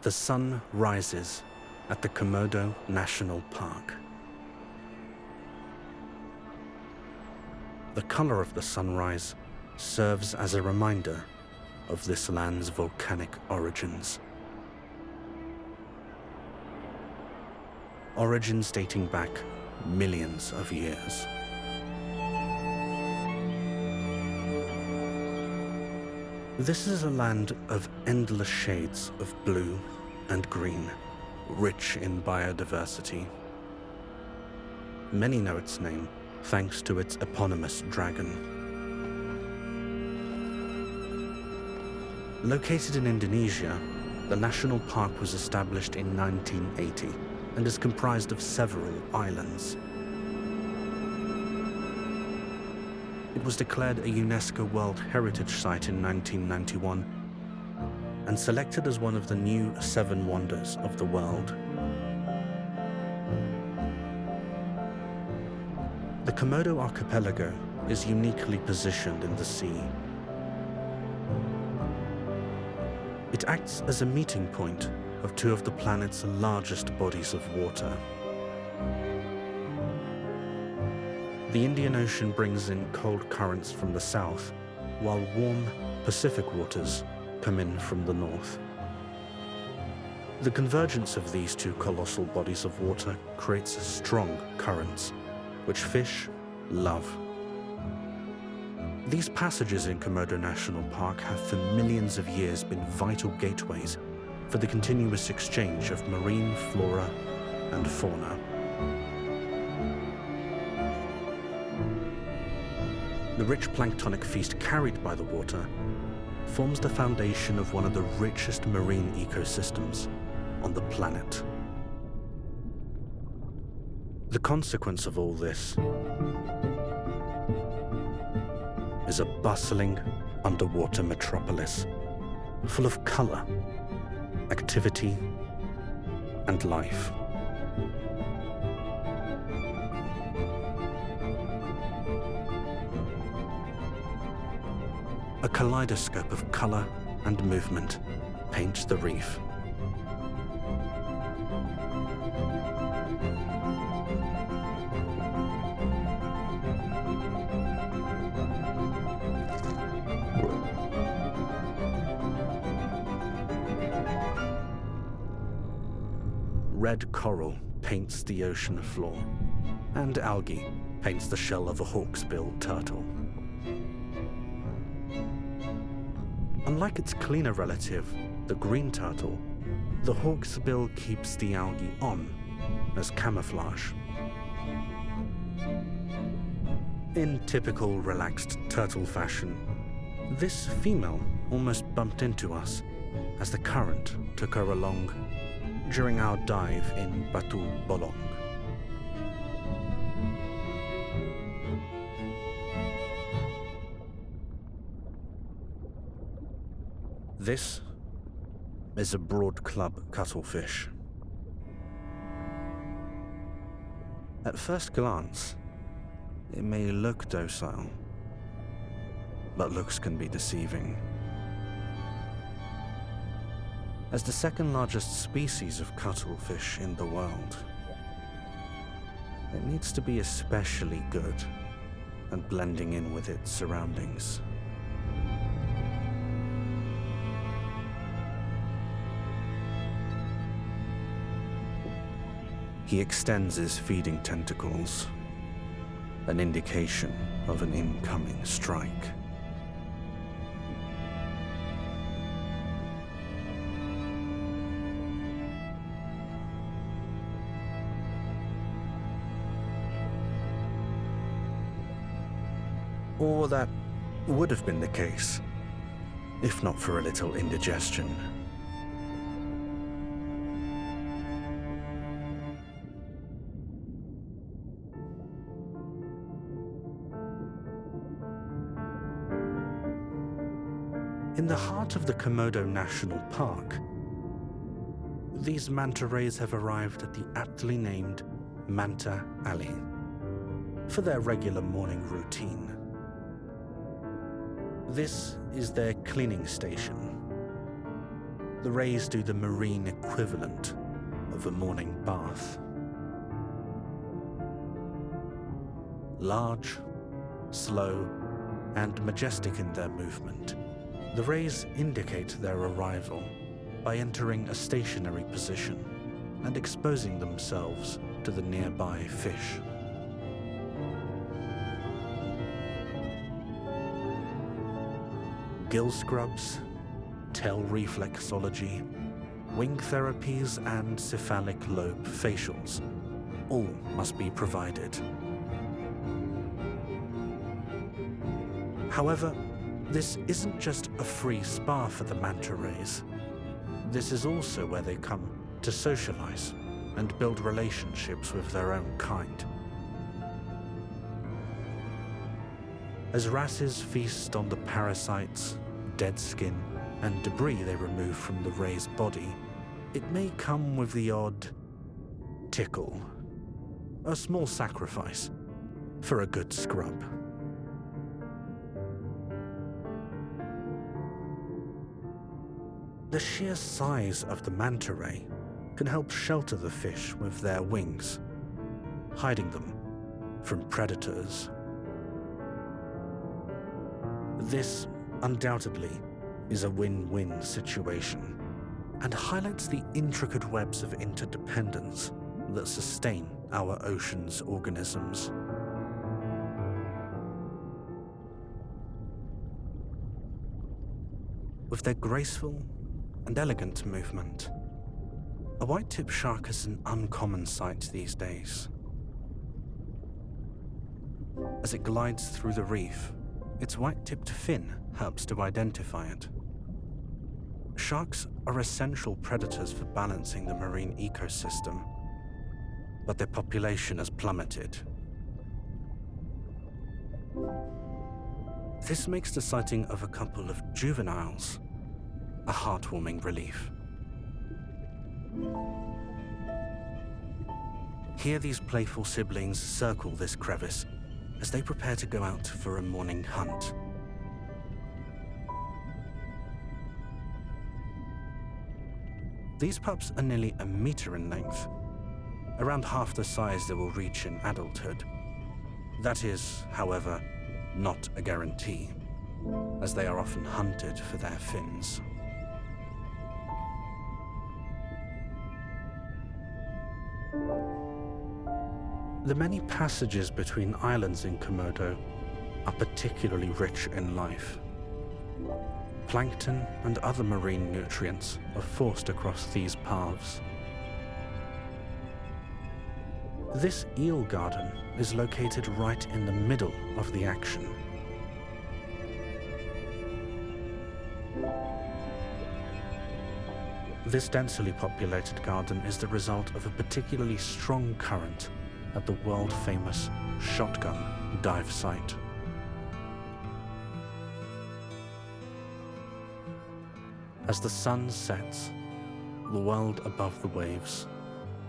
The sun rises at the Komodo National Park. The color of the sunrise serves as a reminder of this land's volcanic origins. Origins dating back millions of years. This is a land of endless shades of blue and green, rich in biodiversity. Many know its name thanks to its eponymous dragon. Located in Indonesia, the national park was established in 1980 and is comprised of several islands. It was declared a UNESCO World Heritage Site in 1991 and selected as one of the new 7 wonders of the world. The Komodo archipelago is uniquely positioned in the sea. It acts as a meeting point of 2 of the planet's largest bodies of water. The Indian Ocean brings in cold currents from the south, while warm Pacific waters come in from the north. The convergence of these 2 colossal bodies of water creates strong currents, which fish love. These passages in Komodo National Park have for millions of years been vital gateways for the continuous exchange of marine flora and fauna. The rich planktonic feast carried by the water forms the foundation of one of the richest marine ecosystems on the planet. The consequence of all this is a bustling underwater metropolis full of color, activity, and life. A kaleidoscope of color and movement paints the reef. Red coral paints the ocean floor, and algae paints the shell of a hawksbill turtle. Unlike its cleaner relative, the green turtle, the hawksbill keeps the algae on as camouflage. In typical relaxed turtle fashion, this female almost bumped into us as the current took her along during our dive in Batu Bolong. This is a broad club cuttlefish. At first glance, it may look docile, but looks can be deceiving. As the second largest species of cuttlefish in the world, it needs to be especially good at blending in with its surroundings. He extends his feeding tentacles, an indication of an incoming strike. Or that would have been the case, if not for a little indigestion. In the heart of the Komodo National Park, these manta rays have arrived at the aptly named Manta Alley for their regular morning routine. This is their cleaning station. the rays do the marine equivalent of a morning bath. Large, slow, and majestic in their movement, the rays indicate their arrival by entering a stationary position and exposing themselves to the nearby fish. Gill scrubs, tail reflexology, wing therapies, and cephalic lobe facials all must be provided. However, this isn't just a free spa for the manta rays. This is also where they come to socialize and build relationships with their own kind. As wrasses feast on the parasites, dead skin, and debris they remove from the ray's body, it may come with the odd tickle, a small sacrifice for a good scrub. The sheer size of the manta ray can help shelter the fish with their wings, hiding them from predators. This, undoubtedly, is a win-win situation and highlights the intricate webs of interdependence that sustain our ocean's organisms. With their graceful and elegant movement, a white-tip shark is an uncommon sight these days. As it glides through the reef, its white-tipped fin helps to identify it. Sharks are essential predators for balancing the marine ecosystem, but their population has plummeted. This makes the sighting of a couple of juveniles a heartwarming relief. Here these playful siblings circle this crevice as they prepare to go out for a morning hunt. These pups are nearly a meter in length, around half the size they will reach in adulthood. That is, however, not a guarantee, as they are often hunted for their fins. The many passages between islands in Komodo are particularly rich in life. Plankton and other marine nutrients are forced across these paths. This eel garden is located right in the middle of the action. This densely populated garden is the result of a particularly strong current at the world-famous Shotgun dive site. As the sun sets, the world above the waves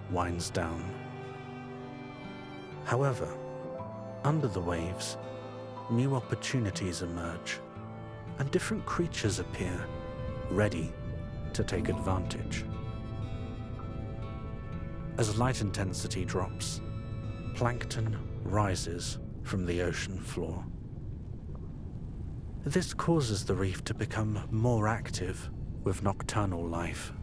winds down. However, under the waves, new opportunities emerge, and different creatures appear, ready to take advantage. As light intensity drops, plankton rises from the ocean floor. This causes the reef to become more active with nocturnal life.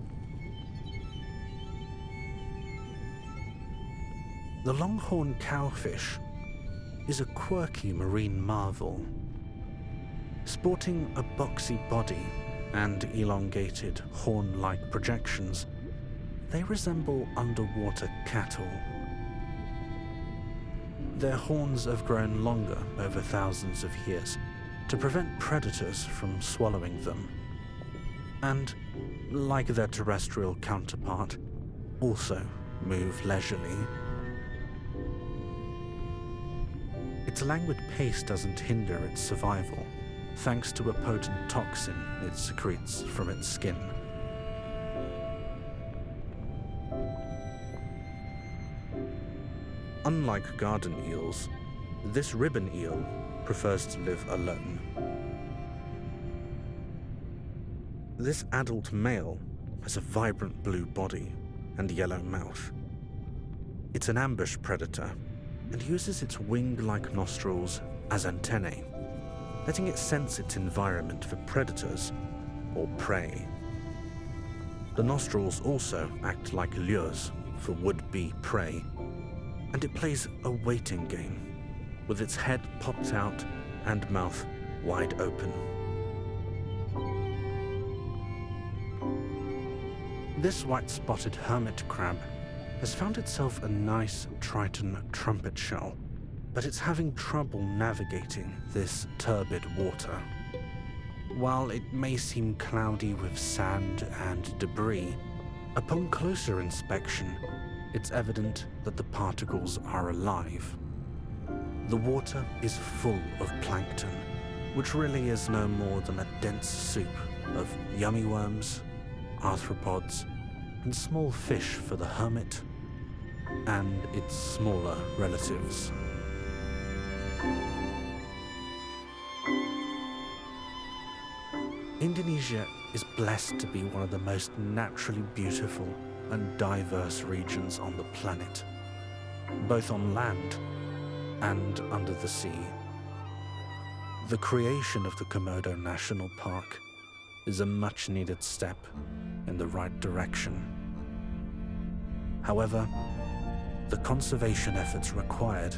The longhorn cowfish is a quirky marine marvel. Sporting a boxy body and elongated horn-like projections, they resemble underwater cattle. Their horns have grown longer over thousands of years to prevent predators from swallowing them, and, like their terrestrial counterpart, also move leisurely. Its languid pace doesn't hinder its survival, thanks to a potent toxin it secretes from its skin. Unlike garden eels, this ribbon eel prefers to live alone. This adult male has a vibrant blue body and yellow mouth. It's an ambush predator and uses its wing-like nostrils as antennae, letting it sense its environment for predators or prey. The nostrils also act like lures for would-be prey, and it plays a waiting game, with its head popped out and mouth wide open. This white-spotted hermit crab has found itself a nice Triton trumpet shell, but it's having trouble navigating this turbid water. While it may seem cloudy with sand and debris, upon closer inspection, it's evident that the particles are alive. The water is full of plankton, which really is no more than a dense soup of yummy worms, arthropods, and small fish for the hermit and its smaller relatives. Indonesia is blessed to be one of the most naturally beautiful and diverse regions on the planet, both on land and under the sea. The creation of the Komodo National Park is a much-needed step in the right direction. However, the conservation efforts required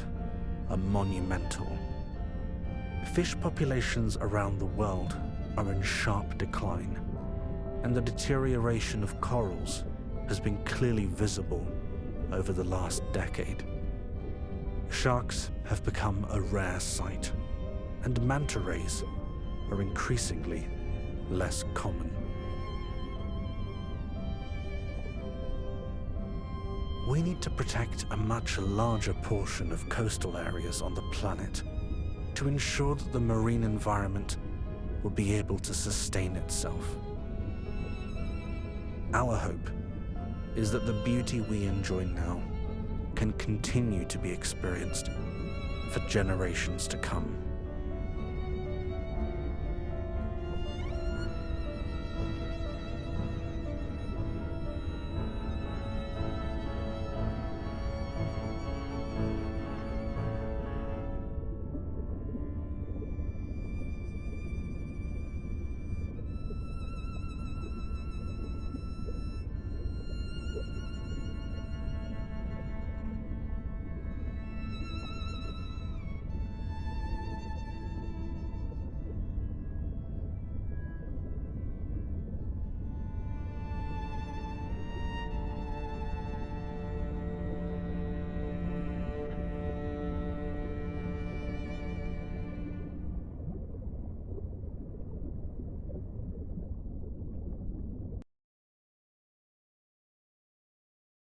are monumental. Fish populations around the world are in sharp decline, and the deterioration of corals has been clearly visible over the last decade. Sharks have become a rare sight, and manta rays are increasingly less common. We need to protect a much larger portion of coastal areas on the planet to ensure that the marine environment will be able to sustain itself. Our hope is that the beauty we enjoy now can continue to be experienced for generations to come.